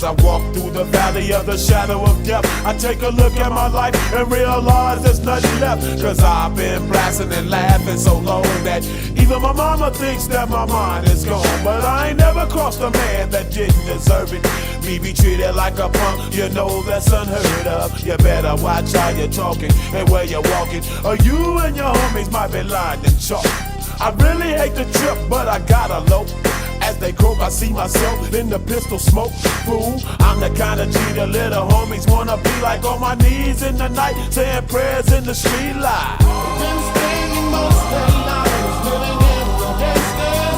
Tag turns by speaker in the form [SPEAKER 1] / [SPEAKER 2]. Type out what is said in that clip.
[SPEAKER 1] I walk through the valley of the shadow of death, I take a look at my life and realize there's nothing left. Cause I've been blasting and laughing so long that even my mama thinks that my mind is gone. But I ain't never crossed a man that didn't deserve it. Me be treated like a punk, you know that's unheard of. You better watch how you're talking and where you're walking, or you and your homies might be lying in chalk. I really hate the trip, but I gotta low. As they croak, I see myself in the pistol smoke. Fool, I'm the kind of G the little homies wanna be like, on my knees in the night, saying prayers in the street light.
[SPEAKER 2] Been spending most their lives living in the gangsters.